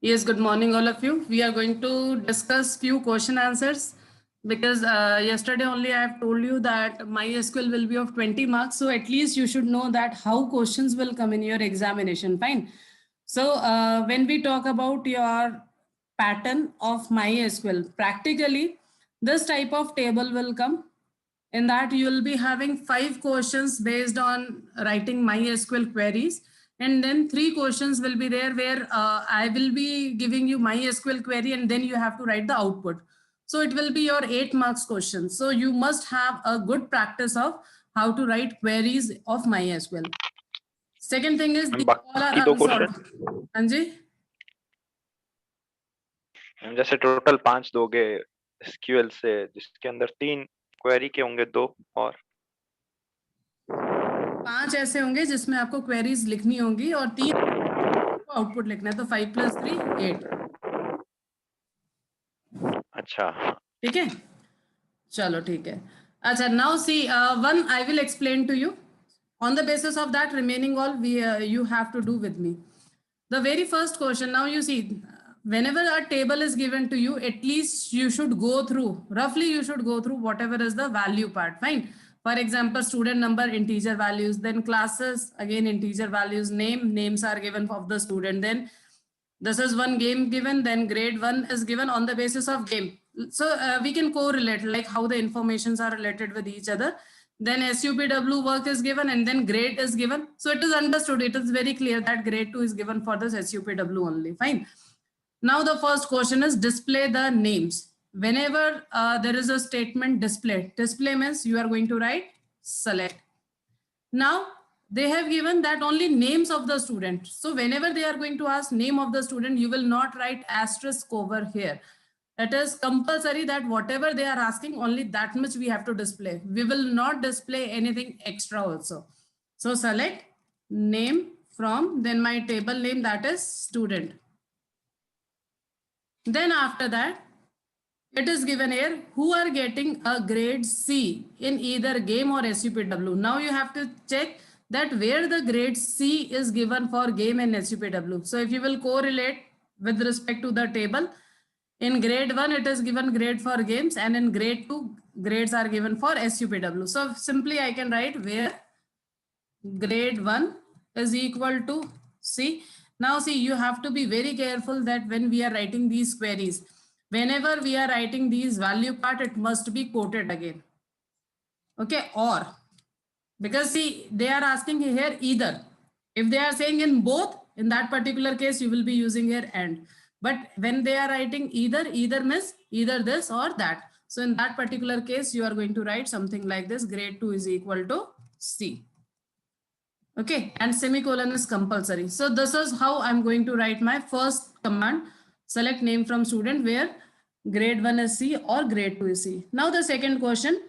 Yes, good morning, all of you. We are going to discuss few question answers because yesterday only I have told you that MySQL will be of 20 marks. So at least you should know that how questions will come in your examination. Fine. So when we talk about your pattern of MySQL, practically this type of table will come. In that you will be having 5 questions based on writing MySQL queries, and then 3 questions will be there where I will be giving you MySQL query and then you have to write the output. So it will be your 8 marks question. So you must have a good practice of how to write queries of MySQL. Second thing is these all are बाकी 2 unsolved. Question Anji? जैसे total 5 दोगे SQL से, जिसके अंदर 3 query के होंगे, 2 और 5 ऐसे होंगे जिसमें आपको क्वेरीज लिखनी होंगी और 3 आउटपुट लिखना है, तो 5 + 3 8. अच्छा, ठीक है, चलो ठीक है. अच्छा, now see, one I will explain to you. On the basis of that, remaining all you have to do with me. The very first question, now you see, whenever a table is given to you, at least you should go through, roughly you should go through whatever is the value part. Fine. For example, student number, integer values, then classes, again integer values, names are given of the student, then this is one game given, then grade 1 is given on the basis of game. So we can correlate like how the informations are related with each other. Then SUPW work is given and then grade is given. So it is understood, it is very clear that grade 2 is given for this SUPW only. Fine. Now the first question is display the names. Whenever there is a statement display means you are going to write select. Now they have given that only names of the student. So whenever they are going to ask name of the student, you will not write asterisk over here. It is compulsory that whatever they are asking, only that much we have to display. We will not display anything extra also. So select name from, then my table name, that is student. Then after that, it is given here who are getting a grade C in either game or SUPW. Now you have to check that where the grade C is given for game and SUPW. So if you will correlate with respect to the table, in grade 1 it is given grade for games, and in grade 2 grades are given for SUPW. So simply I can write where grade 1 is equal to C. Now see, you have to be very careful that when we are writing these queries, whenever we are writing these value part, it must be quoted again. Okay, or because see, they are asking here either. If they are saying in both, in that particular case, you will be using here and. But when they are writing either means either this or that. So in that particular case, you are going to write something like this: grade 2 is equal to C. Okay, and semicolon is compulsory. So this is how I'm going to write my first command: select name from student where grade 1 is C or grade 2 is C. Now the second question,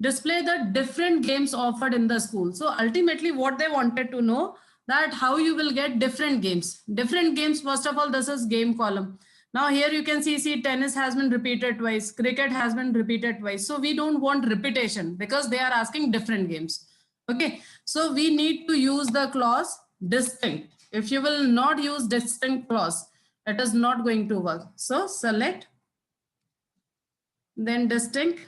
display the different games offered in the school. So ultimately what they wanted to know, that how you will get different games. Different games, first of all, this is game column. Now here you can see tennis has been repeated twice, cricket has been repeated twice. So we don't want repetition because they are asking different games. Okay, so we need to use the clause distinct. If you will not use distinct clause, it is not going to work. So select, then distinct.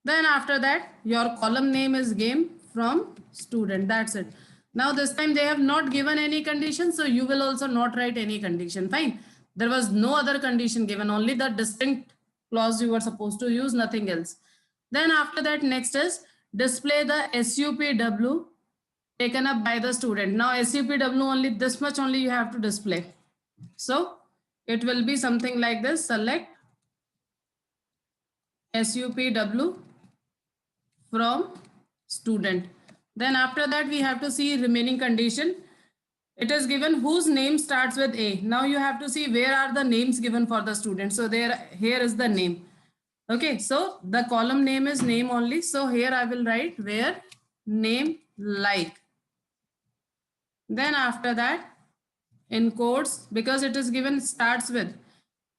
Then after that, your column name is game from student. That's it. Now this time they have not given any condition, so you will also not write any condition. Fine. There was no other condition given, only the distinct clause you were supposed to use, nothing else. Then after that, next is display the SUPW taken up by the student. Now SUPW only this much only you have to display. So it will be something like this: select SUPW from student. Then after that we have to see remaining condition. It is given whose name starts with A. Now you have to see where are the names given for the student. So here is the name. Okay, so the column name is name only. So here I will write where name like. Then after that, in quotes, because it is given starts with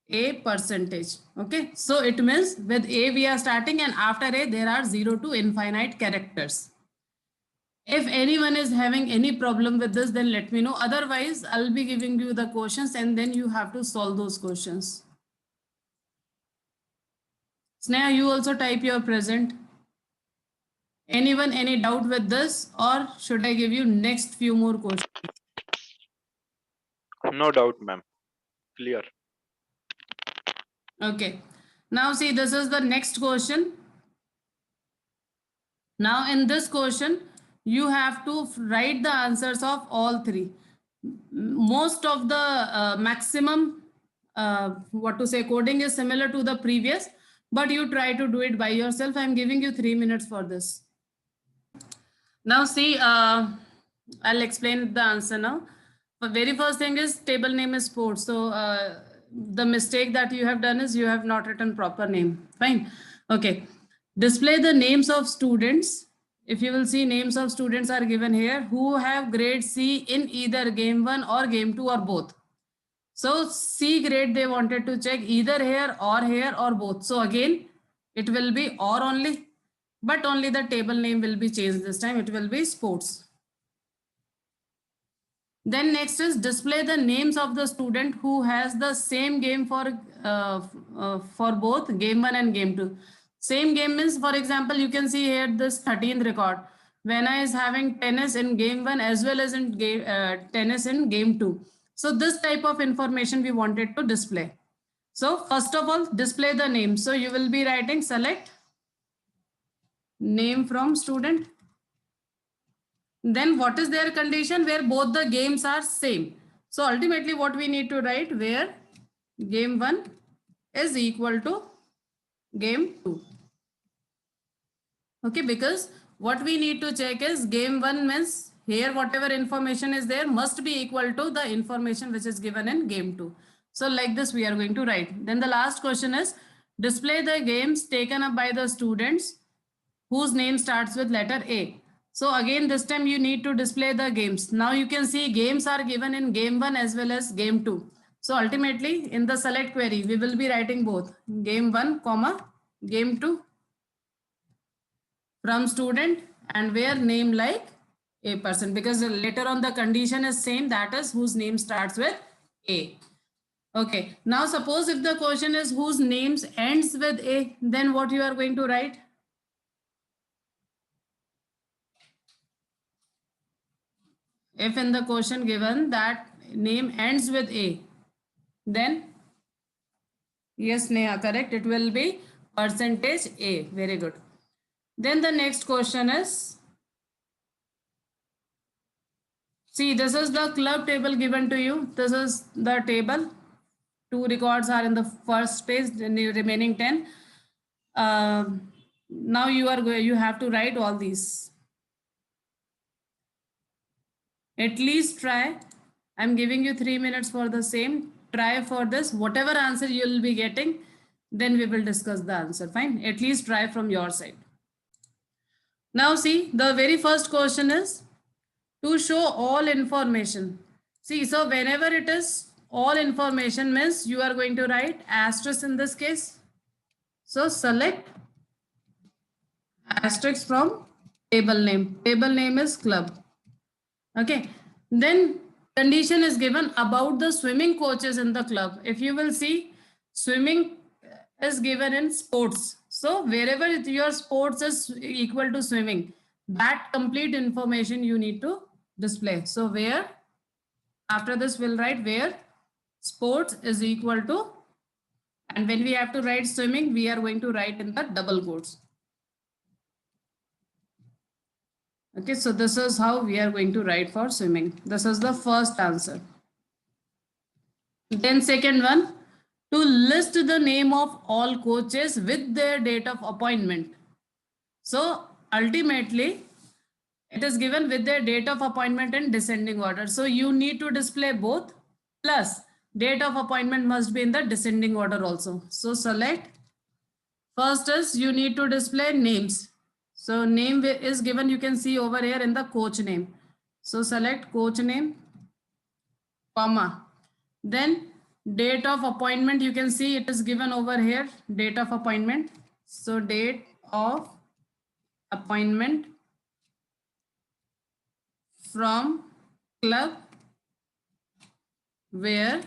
a percentage. Okay, so it means with A we are starting, and after A there are 0 to infinite characters. If anyone is having any problem with this, then let me know. Otherwise, I'll be giving you the questions and then you have to solve those questions. Sneha, you also type your present. Anyone, any doubt with this, or should I give you next few more questions? No doubt, ma'am. Clear. Okay. Now see, this is the next question. Now in this question, you have to write the answers of all three. Most of the maximum, what to say, coding is similar to the previous, but you try to do it by yourself. I'm giving you 3 minutes for this. Now see, I'll explain the answer now. The very first thing is table name is sports. So the mistake that you have done is you have not written proper name. Fine. Okay. Display the names of students. If you will see, names of students are given here who have grade C in either game 1 or game 2 or both. So C grade they wanted to check either here or both. So again, it will be or only, but only the table name will be changed this time. It will be sports. Then next is display the names of the student who has the same game for both game 1 and game 2. Same game means, for example, you can see here this 13th record. Vena is having tennis in game 1 as well as in tennis in game 2. So this type of information we wanted to display. So first of all, display the name. So you will be writing select name from student. Then what is their condition? Where both the games are same. So ultimately what we need to write, where game 1 is equal to game 2. Okay, because what we need to check is game 1 means here whatever information is there must be equal to the information which is given in game 2. So like this we are going to write. Then the last question is display the games taken up by the students whose name starts with letter A. So again, this time you need to display the games. Now you can see games are given in game 1 as well as game 2. So ultimately in the select query, we will be writing both game 1, comma, game 2 from student and where name like a person, because later on the condition is same, that is whose name starts with A. Okay. Now suppose if the question is whose names ends with A, then what you are going to write? If in the question given that name ends with A, then yes, Neha, correct. It will be percentage A. Very good. Then the next question is, see, this is the club table given to you. This is the table. 2 records are in the first page, then the remaining 10. Now you have to write all these. At least try. I'm giving you 3 minutes for the same. Try for this. Whatever answer you will be getting, then we will discuss the answer. Fine. At least try from your side. Now see, the very first question is to show all information. See, so whenever it is all information means you are going to write asterisk in this case. So select asterisk from table name. Table name is club. Okay. Then condition is given about the swimming coaches in the club. If you will see, swimming is given in sports. So wherever your sports is equal to swimming, that complete information you need to display. So where, after this we'll write where sports is equal to, and when we have to write swimming, we are going to write in the double quotes. Okay, so this is how we are going to write for swimming. This is the first answer. Then second one, to list the name of all coaches with their date of appointment. So ultimately, it is given with their date of appointment in descending order. So you need to display both, plus date of appointment must be in the descending order also. So select, first is you need to display names. So name is given, you can see over here in the coach name. So select coach name, comma. Then date of appointment, you can see it is given over here, date of appointment. So date of appointment from club, where.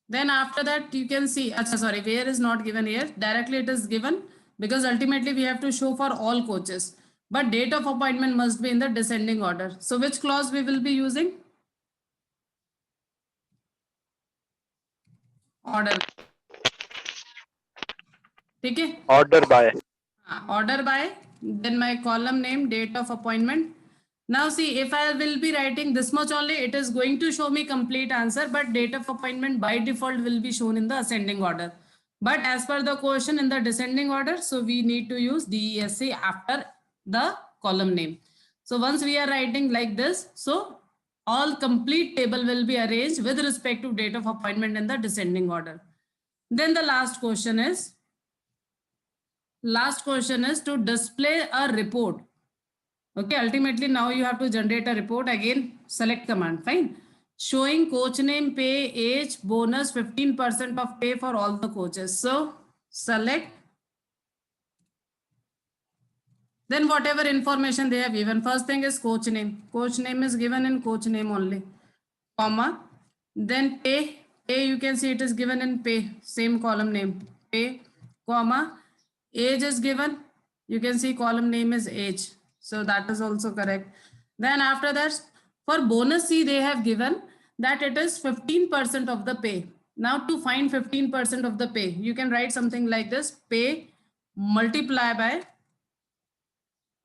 Then after that you can see, sorry, where is not given here. Directly it is given because ultimately we have to show for all coaches. But date of appointment must be in the descending order. So which clause we will be using? Order. ठीक है? Order by. Order by, then my column name, date of appointment. Now see, if I will be writing this much only, it is going to show me complete answer, but date of appointment by default will be shown in the ascending order. But as per the question in the descending order, so we need to use DESC after the column name. So once we are writing like this, so all complete table will be arranged with respect to date of appointment in the descending order. Then the last question is to display a report. Okay, ultimately now you have to generate a report. Again, select command, fine. Showing coach name, pay, age, bonus, 15% of pay for all the coaches. So select. Then whatever information they have given. First thing is coach name. Coach name is given in coach name only. Comma. Then pay. Pay, you can see it is given in pay. Same column name. Pay, comma. Age is given. You can see column name is age. So that is also correct. Then after that, for bonus C, they have given that it is 15% of the pay. Now to find 15% of the pay, you can write something like this: pay multiply by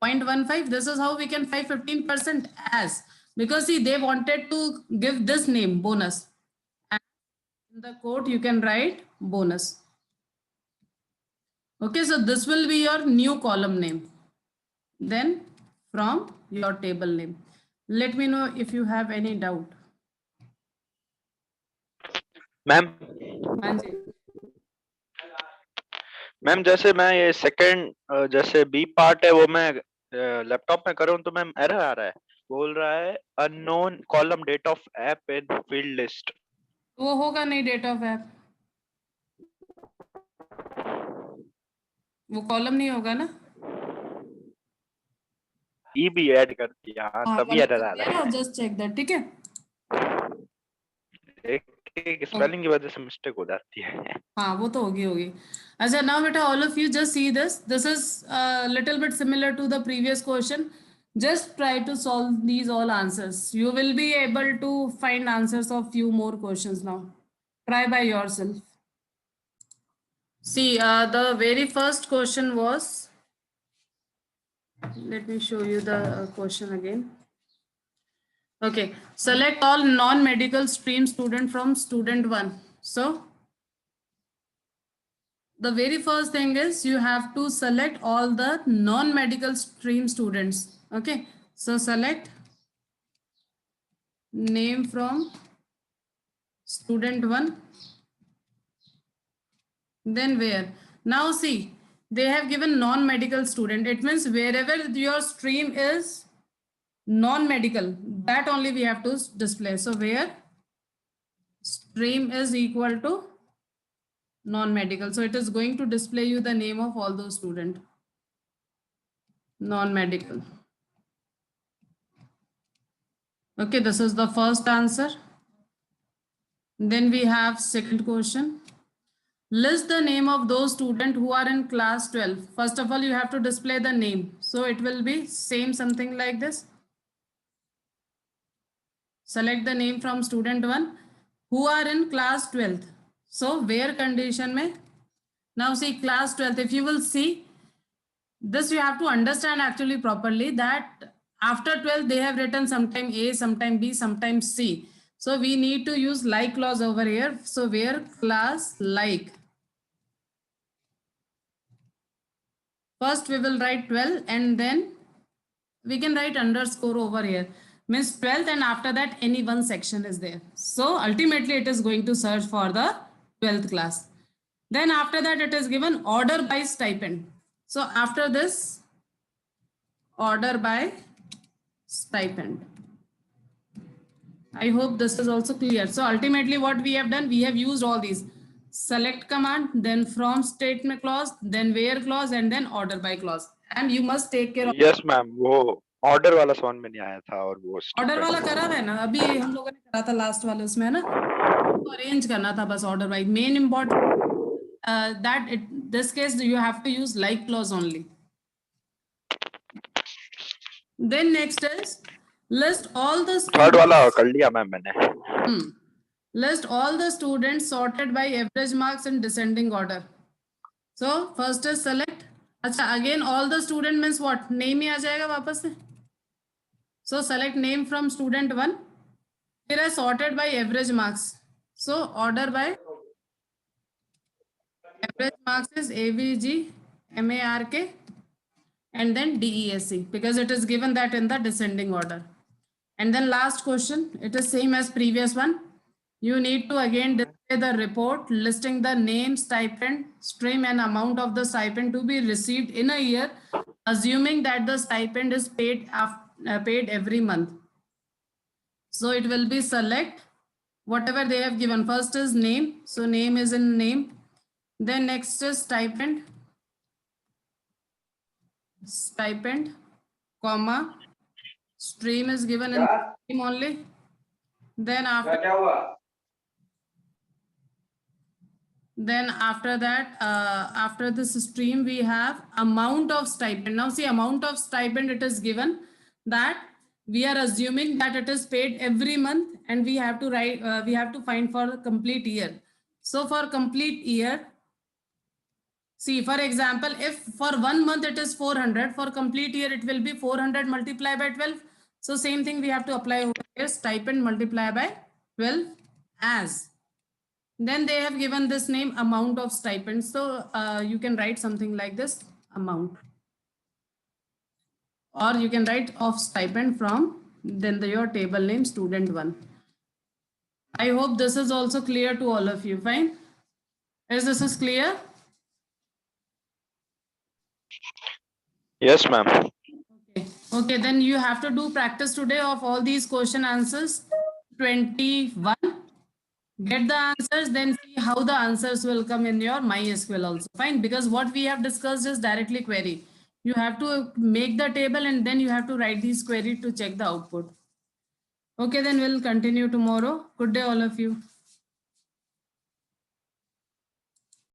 0.15. This is how we can find 15% as, because see, they wanted to give this name bonus. And in the quote, you can write bonus. Okay, so this will be your new column name. Then from your table name. Let me know if you have any doubt. Ma'am हाँ जी. Ma'am जैसे मैं ये second जैसे B part है वो मैं laptop में करूँ तो मैम एरर आ रहा है, बोल रहा है unknown column date of app in field list. वो होगा नहीं डेट ऑफ ऐप, वो कॉलम नहीं होगा ना. ई भी ऐड कर दिया, हाँ तभी एरर आ रहा है. Just check that. ठीक है, एक स्पेलिंग की वजह से मिस्टेक हो जाती है. हाँ वो तो होगी. अच्छा, now बेटा all of you just see this. This is a little bit similar to the previous question. Just try to solve these all answers. You will be able to find answers of few more questions now. Try by yourself. See, the very first question was, let me show you the question again. Okay, select all non-medical stream student from student 1. So the very first thing is you have to select all the non-medical stream students. Okay, so select name from student 1. Then where? Now see, they have given non-medical student. It means wherever your stream is non-medical, that only we have to display. So where stream is equal to non-medical, so it is going to display you the name of all those students. Non-medical. Okay, this is the first answer. Then we have second question. List the name of those students who are in class 12. First of all, you have to display the name. So it will be same something like this. Select the name from student 1 who are in class 12th. So where condition mein? Now see class 12th, if you will see this, you have to understand actually properly that after 12 they have written sometime A, sometime B, sometime C. So we need to use like clause over here. So where class like. First we will write 12 and then we can write underscore over here. Means 12th and after that any one section is there. So ultimately it is going to search for the 12th class. Then after that it is given order by stipend. So after this, order by stipend. I hope this is also clear. So ultimately what we have done, we have used all these. Select command, then from statement clause, then where clause, and then order by clause. And you must take care of. Yes ma'am, वो order वाला समझ में नहीं आया था और वो order वाला स्टूपेंड। करा है ना अभी हम लोगों ने करा था लास्ट वाले उसमें है ना, अरेंज करना था बस order wise. Main important that it this case you have to use like clause only. Then next is list all the third वाला स्टूडेंट्स, कर लिया मैम मैंने। list all the students sorted by average marks in descending order. So first is select, अच्छा again all the student means what, name ही आ जाएगा वापस से। So select name from student 1, फिर है sorted by average marks, so order by average marks is AVG MARK and then DESC because it is given that in the descending order. And then last question, it is same as previous one. You need to again display the report listing the name, stipend, stream and amount of the stipend to be received in a year, assuming that the stipend is paid paid every month. So it will be select whatever they have given. First is name, so name is in name. Then next is stipend, comma, stream is given in name only. Then after that, after this stream, we have amount of stipend. Now see, amount of stipend, it is given that we are assuming that it is paid every month and we have to write, we have to find for the complete year. So for complete year, see, for example, if for 1 month it is 400, for complete year it will be 400 multiplied by 12. So same thing we have to apply over here, stipend multiplied by 12 as. Then they have given this name amount of stipend. So you can write something like this amount. Or you can write of stipend from then your table name student 1. I hope this is also clear to all of you. Fine. Is this is clear? Yes ma'am. Okay. Okay, then you have to do practice today of all these question answers. 21. Get the answers, then see how the answers will come in your MySQL also. Fine, because what we have discussed is directly query. You have to make the table and then you have to write these query to check the output. Okay, then we'll continue tomorrow. Good day, all of you.